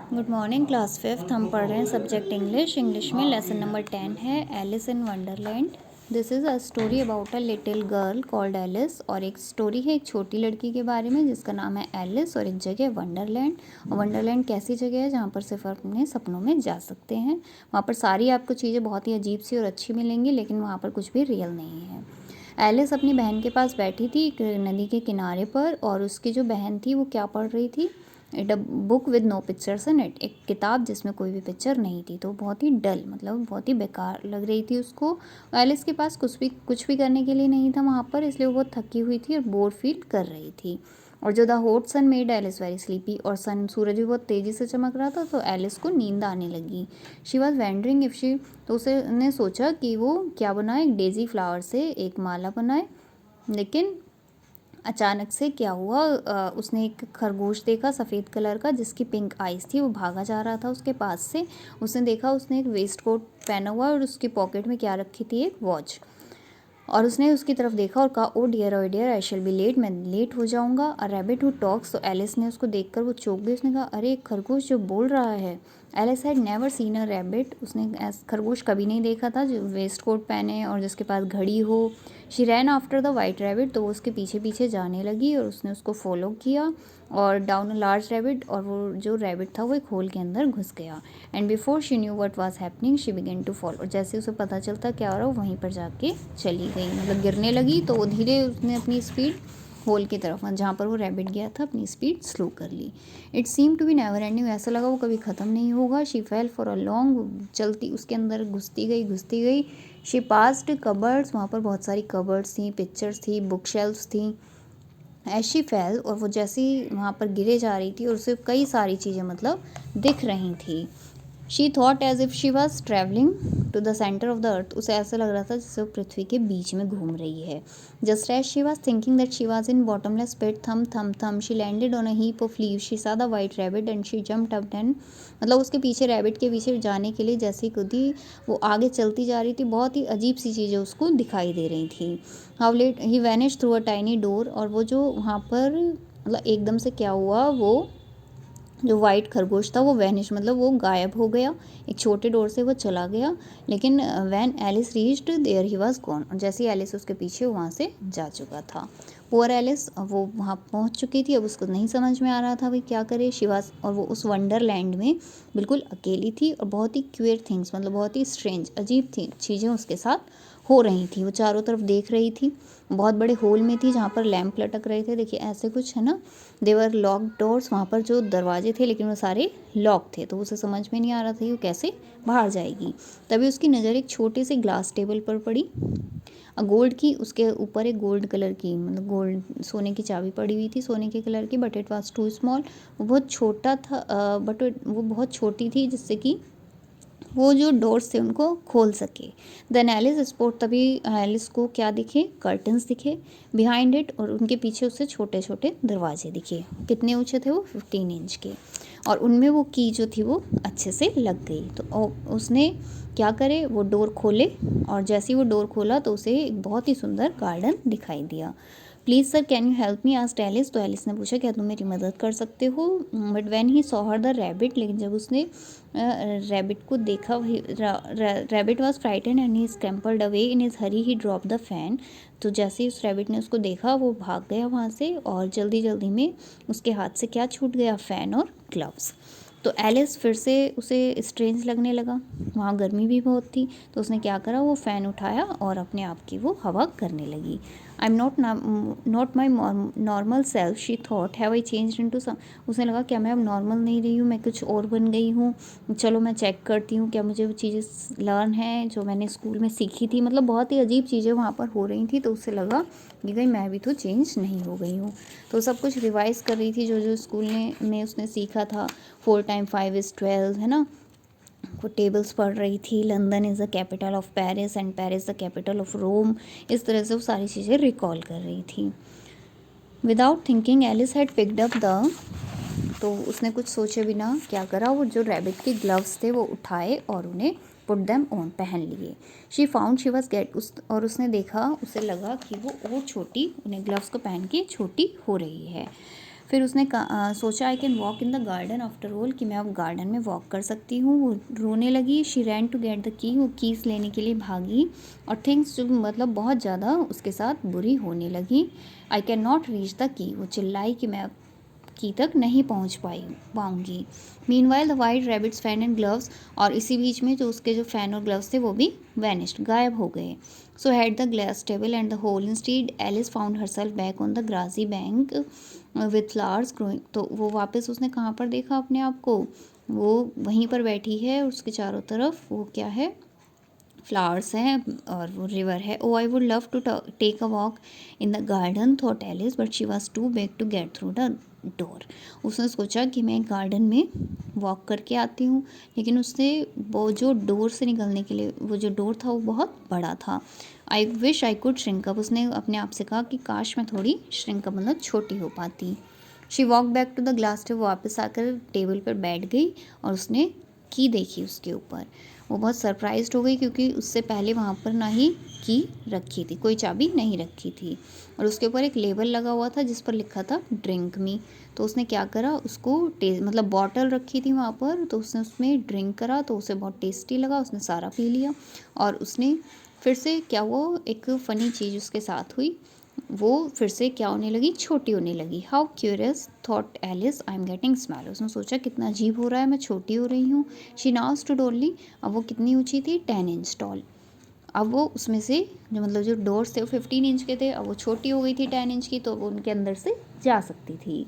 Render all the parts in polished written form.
Good morning class fifth. हम पढ़ रहे हैं सब्जेक्ट इंग्लिश। इंग्लिश में लेसन नंबर 10 है Alice in Wonderland. This is a story about a little girl called Alice. और एक स्टोरी है एक छोटी लड़की के बारे में जिसका नाम है एलिस, और एक जगह वंडरलैंड। और वंडरलैंड कैसी जगह है जहाँ पर सिर्फ अपने सपनों में जा सकते हैं। वहाँ पर सारी आपको चीज़ें बहुत ही अजीब सी और अच्छी मिलेंगी, लेकिन वहाँ पर कुछ भी रियल नहीं है। एलिस अपनी बहन के पास बैठी थी एक नदी के किनारे पर, और उसकी जो बहन थी वो क्या पढ़ रही थी, it a book with no pictures in it. एक किताब जिसमें कोई भी पिक्चर नहीं थी। तो बहुत ही डल, मतलब बहुत ही बेकार लग रही थी उसको। एलिस के पास कुछ भी करने के लिए नहीं था वहाँ पर, इसलिए वो बहुत थकी हुई थी और बोर फील कर रही थी। और जो the hot sun made Alice very sleepy, और सूरज भी बहुत तेज़ी से चमक रहा था, तो एलिस को नींद आने लगी। She was wandering if she, तो उसने सोचा कि वो क्या बनाए, एक डेजी फ्लावर से एक माला बनाए। लेकिन अचानक से क्या हुआ, उसने एक खरगोश देखा सफ़ेद कलर का जिसकी पिंक आइज़ थी। वो भागा जा रहा था उसके पास से। उसने देखा उसने एक वेस्ट कोट पहना हुआ और उसकी पॉकेट में क्या रखी थी, एक वॉच। और उसने उसकी तरफ देखा और कहा, oh dear I shall be late, मैं लेट हो जाऊंगा। अ रैबिट हु टॉक्स, तो एलिस ने उसको देखकर वो चौंक गई। उसने कहा, अरे एक खरगोश जो बोल रहा है। Alice had never seen a rabbit, उसने खरगोश कभी नहीं देखा था जो वेस्ट कोट पहने और जिसके पास घड़ी हो। She rain after the white rabbit, तो वो उसके पीछे पीछे जाने लगी और उसने उसको फॉलो किया और डाउन अ लार्ज रैबिट, और वो जो रैबिट था वो एक होल के अंदर घुस गया। And before she knew what was happening she began to fall, और जैसे उसे पता चलता क्या हो रहा, वो वहीं पर जाके चली गई, मतलब गिरने लगी। तो वो धीरे उसने अपनी स्पीड होल की तरफ, जहाँ पर वो रैबिट गया था, अपनी स्पीड स्लो कर ली। It seem to be never ending, ऐसा लगा वो कभी ख़त्म नहीं होगा। She fell for a long, चलती उसके अंदर घुसती गई। शी पास्ड कबर्ड्स, वहाँ पर बहुत सारी कबर्ड्स थी, पिक्चर्स थी, बुक शेल्फ्स थी। एज शी फेल, और वो जैसे ही वहाँ पर गिरे जा रही थी और उसे कई सारी चीज़ें मतलब दिख रही थी। She thought as if she was travelling to the centre of the earth, उसे ऐसा लग रहा था जैसे वो पृथ्वी के बीच में घूम रही है। Just as she was thinking that she was in bottomless pit, thump thump thump she landed on a heap of leave, she saw the white rabbit and she jumped up and, मतलब उसके पीछे rabbit के पीछे जाने के लिए जैसे ही कूदी, वो आगे चलती जा रही थी। बहुत ही अजीब सी चीज़ें उसको दिखाई दे रही थी। How late he vanish through a tiny door, और वो जो वहाँ पर मतलब एकदम से क्या हुआ, वो जो वाइट खरगोश था वो वैनिश, मतलब वो गायब हो गया। एक छोटे डोर से वो चला गया। लेकिन when Alice reached there he was gone, और जैसे ही एलिस उसके पीछे वहाँ से जा चुका था। पुअर एलिस, वो वहाँ पहुँच चुकी थी, अब उसको नहीं समझ में आ रहा था भाई क्या करे। शिवास, और वो उस वंडरलैंड में बिल्कुल अकेली थी, और बहुत ही क्यूर थिंग्स, मतलब बहुत ही स्ट्रेंज अजीब थी चीज़ें उसके साथ हो रही थी। वो चारों तरफ देख रही थी, बहुत बड़े होल में थी जहाँ पर लैंप लटक रहे थे, देखिए ऐसे कुछ है ना। देवर लॉक डोर्स, वहाँ पर जो दरवाजे थे लेकिन वो सारे लॉक थे, तो उसे समझ में नहीं आ रहा था कि वो कैसे बाहर जाएगी। तभी उसकी नज़र एक छोटे से ग्लास टेबल पर पड़ी, गोल्ड की, उसके ऊपर एक गोल्ड कलर की, मतलब गोल्ड सोने की चाबी पड़ी हुई थी, सोने के कलर की। But it was too small, वो बहुत छोटा था, बट वो बहुत छोटी थी जिससे कि वो जो डोर्स थे उनको खोल सके। देन एलिस स्पोर्ट, तभी एलिस को क्या दिखे, कर्टन्स दिखे बिहाइंड इट, और उनके पीछे उससे छोटे छोटे दरवाजे दिखे। कितने ऊंचे थे वो, 15 इंच के। और उनमें वो की जो थी वो अच्छे से लग गई। तो उसने क्या करे, वो डोर खोले, और जैसे ही वो डोर खोला तो उसे एक बहुत ही सुंदर गार्डन दिखाई दिया। Please sir can you help me, asked Alice, तो एलिस ने पूछा क्या तुम मेरी मदद कर सकते हो। But when he saw her the rabbit, लेकिन जब उसने रैबिट को देखा, rabbit was frightened and he scrambled away in his hurry, he drop the fan. तो जैसे ही उस रैबिट ने उसको देखा वो भाग गया वहाँ से, और जल्दी जल्दी में उसके हाथ से क्या छूट गया, फ़ैन और ग्लव्स। तो एलिस फिर से उसे स्ट्रेंज लगने लगा, वहाँ गर्मी भी बहुत थी। तो उसने क्या करा, वो फ़ैन उठाया और अपने आप की वो हवा करने लगी। I am not my normal self, she thought, have I changed into some, उसे लगा क्या मैं अब नॉर्मल नहीं रही हूँ, मैं कुछ और बन गई हूँ। चलो मैं चेक करती हूँ क्या मुझे वो चीज़ें लर्न है जो मैंने स्कूल में सीखी थी। मतलब बहुत ही अजीब चीज़ें वहाँ पर हो रही थी, तो उसे लगा कि कहीं मैं भी तो चेंज नहीं हो गई हूँ। तो सब कुछ रिवाइज़ कर रही थी जो जो स्कूल में उसने सीखा था। 4 टाइम 5 इज़ 12, है ना। वो टेबल्स पढ़ रही थी। London is the capital of Paris and Paris the capital of Rome. इस तरह से वो सारी चीज़ें रिकॉल कर रही थी। Without thinking Alice had picked up the, तो उसने कुछ सोचे बिना क्या करा, वो जो रैबिट के ग्लव्स थे वो उठाए और उन्हें पुट देम ऑन, पहन लिए। She found she was gate, और उसने देखा, उसे लगा कि वो और छोटी, उन्हें ग्लव्स को पहन के छोटी हो रही है। फिर उसने सोचा I can walk in the garden after all, कि मैं अब गार्डन में वॉक कर सकती हूँ। वो रोने लगी। She ran to get the key, वो कीज़ लेने के लिए भागी। और थिंग्स जो मतलब बहुत ज़्यादा उसके साथ बुरी होने लगी। I can not reach the key, वो चिल्लाई कि मैं की तक नहीं पहुंच पाऊंगी। Meanwhile the white rabbits fan and gloves, और इसी बीच में जो उसके जो फैन और ग्लव्स थे वो भी वैनिश्ड, गायब हो गए। So had the glass table and the hole instead Alice found herself back on the grassy bank with flowers growing. तो वो वापस उसने कहाँ पर देखा अपने आप को, वो वहीं पर बैठी है, उसके चारों तरफ वो क्या है, फ्लावर्स हैं और वो रिवर है। Oh I would love to take a walk in the garden thought Alice, but she was too big to get through the door. उसने सोचा कि मैं गार्डन में वॉक करके आती हूँ, लेकिन उससे वो जो डोर से निकलने के लिए वो जो डोर था वो बहुत बड़ा था। I wish I could shrink up, उसने अपने आप से कहा कि काश मैं थोड़ी श्रिंक अप मतलब छोटी हो पाती। She walk back to the glass table, वापस आकर टेबल पर बैठ गई और उसने की देखी उसके ऊपर। वो बहुत सरप्राइज्ड हो गई क्योंकि उससे पहले वहाँ पर ना ही की रखी थी, कोई चाबी नहीं रखी थी, और उसके ऊपर एक लेबल लगा हुआ था जिस पर लिखा था ड्रिंक मी। तो उसने क्या करा, उसको मतलब बॉटल रखी थी वहाँ पर, तो उसने उसमें ड्रिंक करा तो उसे बहुत टेस्टी लगा, उसने सारा पी लिया। और उसने फिर से क्या, वो एक फ़नी चीज़ उसके साथ हुई, वो फिर से क्या होने लगी, छोटी होने लगी। How curious thought Alice, I am getting small. उसने सोचा कितना अजीब हो रहा है, मैं छोटी हो रही हूँ। शी नाउ स्टूड ओनली, अब वो कितनी ऊंची थी, 10 इंच टॉल। अब वो उसमें से जो मतलब जो डोर्स थे वो 15 इंच के थे, अब वो छोटी हो गई थी 10 इंच की, तो वो उनके अंदर से जा सकती थी।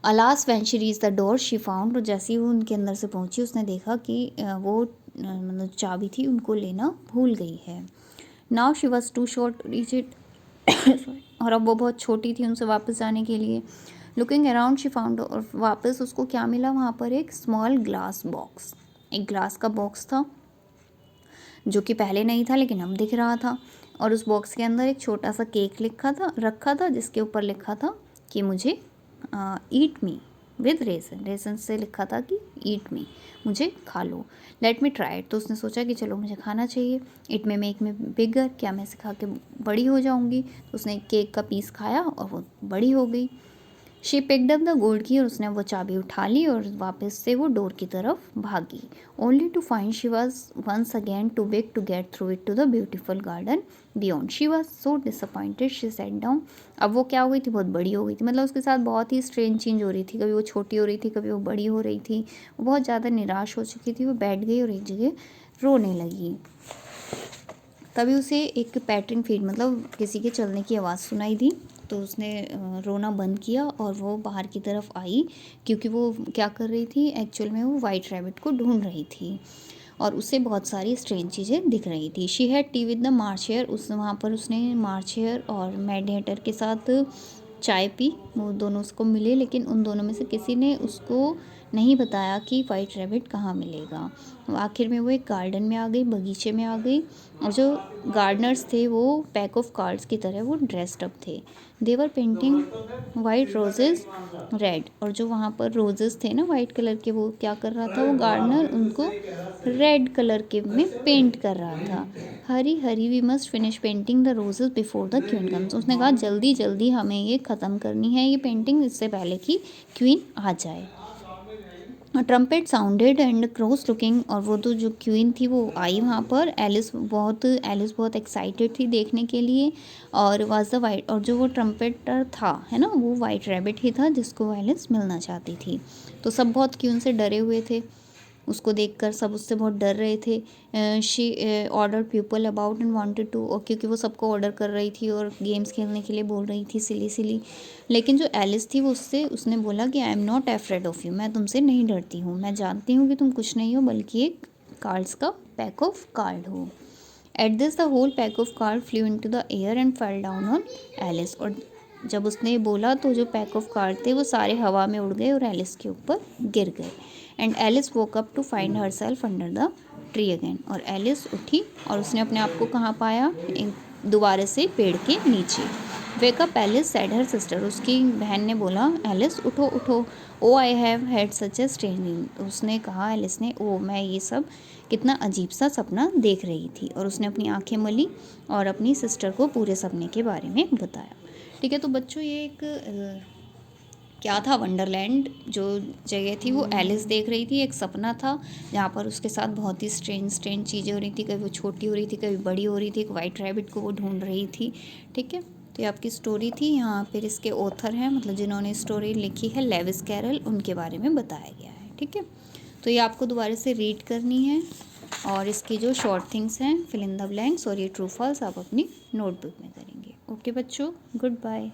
Alas when she reach the door she found, जैसे ही वो उनके अंदर से पहुंची उसने देखा कि वो मतलब चाबी थी उनको लेना भूल गई है। Now she was too short to reach it, और अब वो बहुत छोटी थी उनसे वापस जाने के लिए। लुकिंग अराउंड शी फाउंड, और वापस उसको क्या मिला, वहाँ पर एक स्मॉल ग्लास बॉक्स, एक ग्लास का बॉक्स था जो कि पहले नहीं था लेकिन अब दिख रहा था। और उस बॉक्स के अंदर एक छोटा सा केक रखा था जिसके ऊपर लिखा था कि मुझे ईट मी विद रेसन, रेसन से लिखा था कि ईट मी, मुझे खा लो। लेट मी ट्राई इट, तो उसने सोचा कि चलो मुझे खाना चाहिए। इट मे मेक मी बिगर, क्या मैं इसे खा के बड़ी हो जाऊंगी। तो उसने केक का पीस खाया और वो बड़ी हो गई। She picked up the gold की, और उसने वो चाबी उठा ली और वापस से वो डोर की तरफ भागी। Only to find she was once again too big to get through it to the beautiful garden beyond. She was so disappointed, she sat down. अब वो क्या हो गई थी, बहुत बड़ी हो गई थी, मतलब उसके साथ बहुत ही स्ट्रेंज चेंज हो रही थी, कभी वो छोटी हो रही थी कभी वो बड़ी हो रही थी। वो बहुत ज़्यादा निराश हो चुकी थी, वो बैठ गई और एक जगह रोने लगी। तभी उसे एक पैटरिंग फीट मतलब किसी के चलने की आवाज़ सुनाई दी, तो उसने रोना बंद किया और वो बाहर की तरफ आई, क्योंकि वो क्या कर रही थी, एक्चुअल में वो वाइट रैबिट को ढूंढ रही थी और उससे बहुत सारी स्ट्रेंज चीज़ें दिख रही थी। She had tea with the March Hare, उस वहाँ पर उसने मार्चेयर और मैड हेटर के साथ चाय पी। वो दोनों उसको मिले, लेकिन उन दोनों में से किसी ने उसको नहीं बताया कि वाइट रैबिट कहाँ मिलेगा। आखिर में वो एक गार्डन में आ गई, बगीचे में आ गई, और जो गार्डनर्स थे वो पैक ऑफ कार्ड्स की तरह वो ड्रेस्ड अप थे। देवर पेंटिंग वाइट रोजेज़ रेड, और जो वहाँ पर रोजेज़ थे ना वाइट कलर के, वो क्या कर रहा था, वो गार्डनर उनको रेड कलर के में पेंट कर रहा था। Hurry hurry we must finish painting the roses before the queen comes. उसने कहा जल्दी जल्दी हमें ये ख़त्म करनी है ये पेंटिंग, इससे पहले कि क्वीन आ जाए। Trumpet sounded and cross looking, और वो तो जो क्वीन थी वो आई वहाँ पर। एलिस बहुत एक्साइटेड थी देखने के लिए, और वाज द वाइट, और जो वो ट्रम्पेटर था है ना, वो वाइट रैबिट ही था जिसको एलिस मिलना चाहती थी। तो सब बहुत क्वीन से डरे हुए थे, उसको देखकर सब उससे बहुत डर रहे थे। She order people about and wanted to, और क्योंकि वो सबको ऑर्डर कर रही थी और गेम्स खेलने के लिए बोल रही थी सिली। लेकिन जो एलिस थी वो उसने बोला कि आई am not afraid of you, मैं तुमसे नहीं डरती हूँ, मैं जानती हूँ कि तुम कुछ नहीं हो बल्कि एक कार्ड्स का पैक ऑफ कार्ड हो। At this the whole pack of card flew into the air and fell down on Alice, और जब उसने बोला तो जो पैक ऑफ कार्ड थे वो सारे हवा में उड़ गए और एलिस के ऊपर गिर गए। And Alice woke up to find herself under the tree again, और एलिस उठी और उसने अपने आप को कहाँ पाया, दोबारा से पेड़ के नीचे। Wake up Alice said her sister, उसकी बहन ने बोला एलिस उठो उठो। Oh I have had such a strange dream, उसने कहा एलिस ने, ओ मैं ये सब कितना अजीब सा सपना देख रही थी, और उसने अपनी आंखें मली और अपनी सिस्टर को पूरे सपने के बारे में बताया। ठीक है, तो बच्चों ये एक क्या था, वंडरलैंड जो जगह थी वो एलिस देख रही थी, एक सपना था जहाँ पर उसके साथ बहुत ही स्ट्रेंज चीज़ें हो रही थी, कभी वो छोटी हो रही थी कभी बड़ी हो रही थी, एक वाइट रैबिट को वो ढूंढ रही थी। ठीक है, तो ये आपकी स्टोरी थी। यहाँ फिर इसके ऑथर हैं, मतलब जिन्होंने स्टोरी लिखी है, लेविस कैरल, उनके बारे में बताया गया है। ठीक है, तो ये आपको दोबारा से रीड करनी है और इसकी जो शॉर्ट थिंग्स हैं, फिल इन द ब्लैंक्स और ये ट्रू फॉल्स आप अपनी नोटबुक में करेंगे। ओके बच्चों, गुड बाय।